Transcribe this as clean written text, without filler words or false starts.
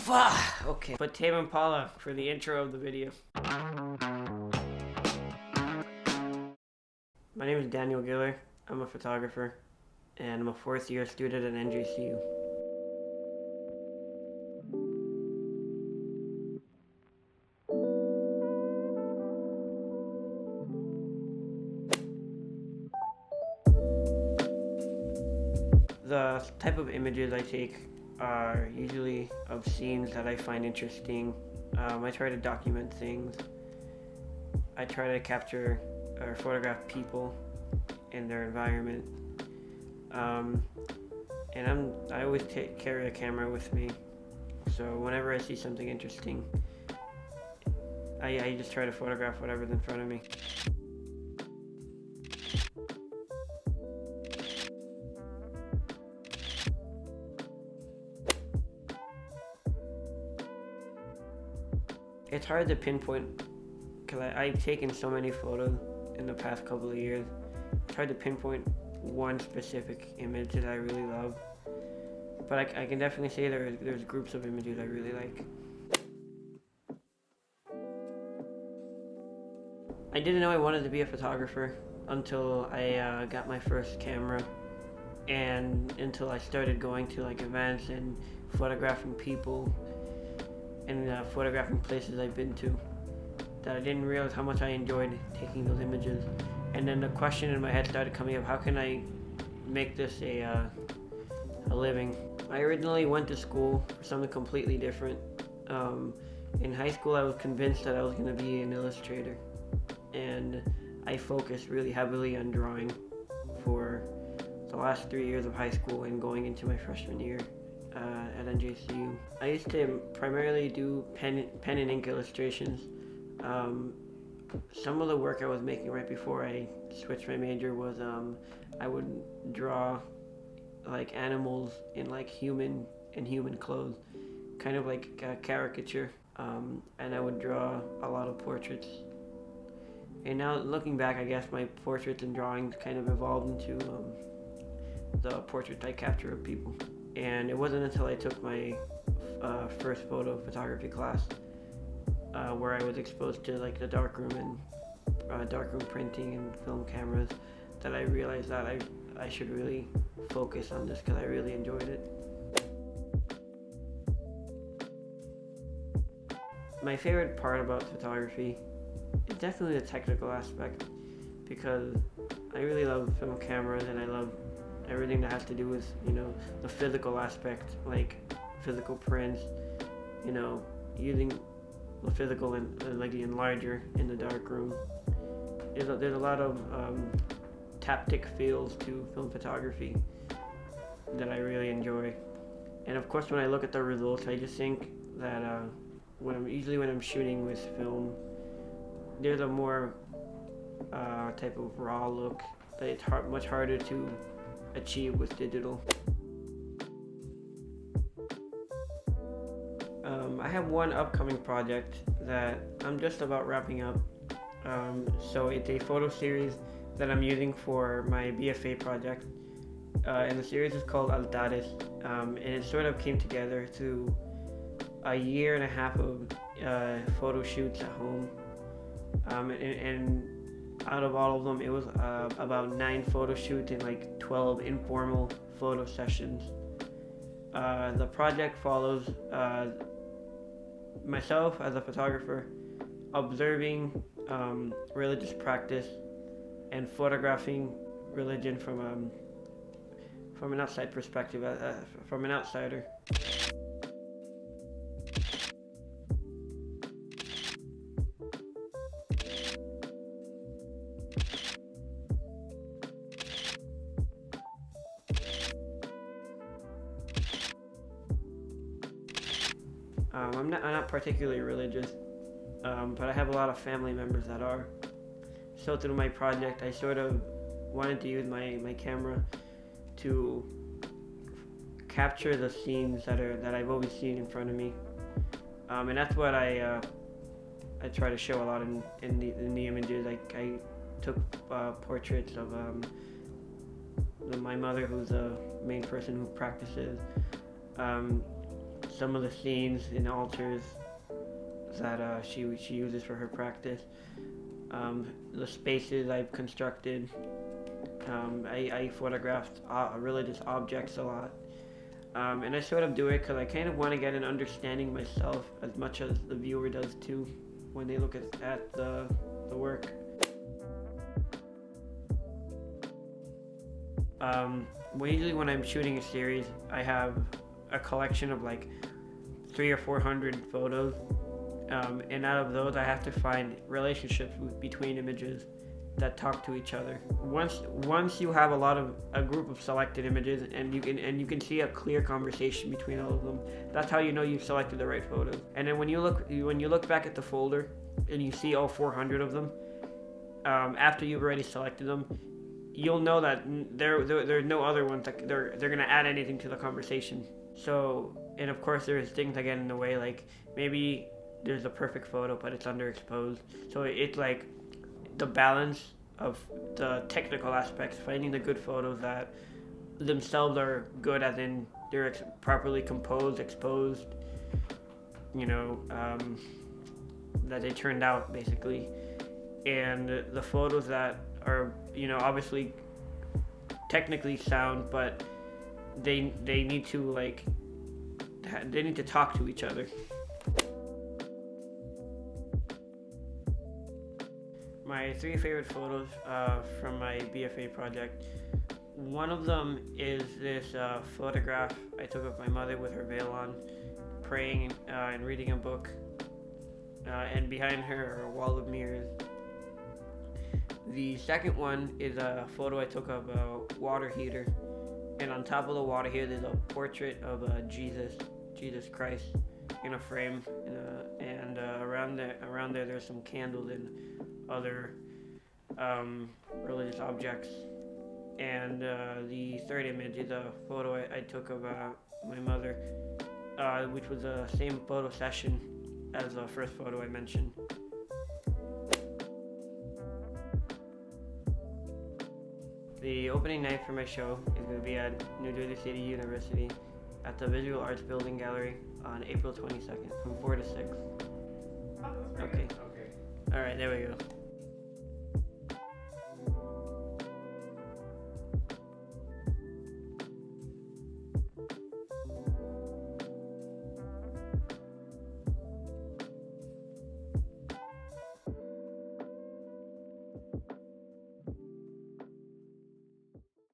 Okay. But Tame Impala for the intro of the video. My name is Daniel Guiller. I'm a photographer, and I'm a fourth year student at NJCU. The type of images I take are usually of scenes that I find interesting. I try to document things. I try to capture or photograph people in their environment. And I always carry a camera with me. So whenever I see something interesting, I just try to photograph whatever's in front of me. It's hard to pinpoint because I've taken so many photos in the past couple of years. It's hard to pinpoint one specific image that I really love, but I can definitely say there's groups of images I really like. I didn't know I wanted to be a photographer until I got my first camera, and until I started going to like events and photographing people and photographing places I've been to, that I didn't realize how much I enjoyed taking those images. And then the question in my head started coming up, how can I make this a living? I originally went to school for something completely different. In high school I was convinced that I was going to be an illustrator, and I focused really heavily on drawing for the last 3 years of high school and going into my freshman year at NJCU. I used to primarily do pen and ink illustrations. Some of the work I was making right before I switched my major was I would draw like animals in like human clothes, kind of like a caricature, and I would draw a lot of portraits. And now looking back, I guess my portraits and drawings kind of evolved into the portraits I capture of people. And it wasn't until I took my first photo photography class where I was exposed to like the darkroom and darkroom printing and film cameras that I realized that I should really focus on this because I really enjoyed it. My favorite part about photography is definitely the technical aspect, because I really love film cameras and I love everything that has to do with, the physical aspect, like physical prints, using the physical and like the enlarger in the darkroom. There's a lot of taptic feels to film photography that I really enjoy. And of course, when I look at the results, I just think that when I'm shooting with film, there's a more type of raw look that it's much harder to achieve with digital. I have one upcoming project that I'm just about wrapping up. So it's a photo series that I'm using for my BFA project, and the series is called Altares, and it sort of came together through a year and a half of photo shoots at home, and out of all of them, it was about 9 photo shoots and like 12 informal photo sessions. The project follows myself as a photographer observing religious practice and photographing religion from an outside perspective, from an outsider. I'm not particularly religious, but I have a lot of family members that are. So through my project, I sort of wanted to use my camera to capture the scenes that I've always seen in front of me, and that's what I try to show a lot in the images. I took portraits of my mother, who's the main person who practices. some of the scenes and altars that she uses for her practice. The spaces I've constructed. I photographed religious objects a lot. And I sort of do it because I kind of want to get an understanding myself as much as the viewer does too when they look at the work. Usually when I'm shooting a series, I have a collection of like 300 or 400 photos, and out of those I have to find relationships between images that talk to each other. Once you have a group of selected images and you can see a clear conversation between all of them, that's how you know you've selected the right photo. And then when you look back at the folder and you see all 400 of them, after you've already selected them, you'll know that there are no other ones that they're gonna add anything to the conversation. So, and of course there's things that get in the way, like maybe there's a perfect photo but it's underexposed. So it's like the balance of the technical aspects, finding the good photos that themselves are good, as in they're properly composed, exposed, that they turned out basically, and the photos that are obviously technically sound, but they need to talk to each other. My 3 favorite photos from my BFA project. One of them is this photograph I took of my mother with her veil on, praying and reading a book, and behind her are a wall of mirrors. The second one is a photo I took of a water heater, and on top of the water heater there's a portrait of Jesus Christ in a frame, and around there there's some candles and other religious objects. And the third image is a photo I took of my mother, which was the same photo session as the first photo I mentioned. The opening night for my show is going to be at New Jersey City University at the Visual Arts Building Gallery on April 22nd from 4 to 6. Oh, that's Okay. Okay. All right, there we go.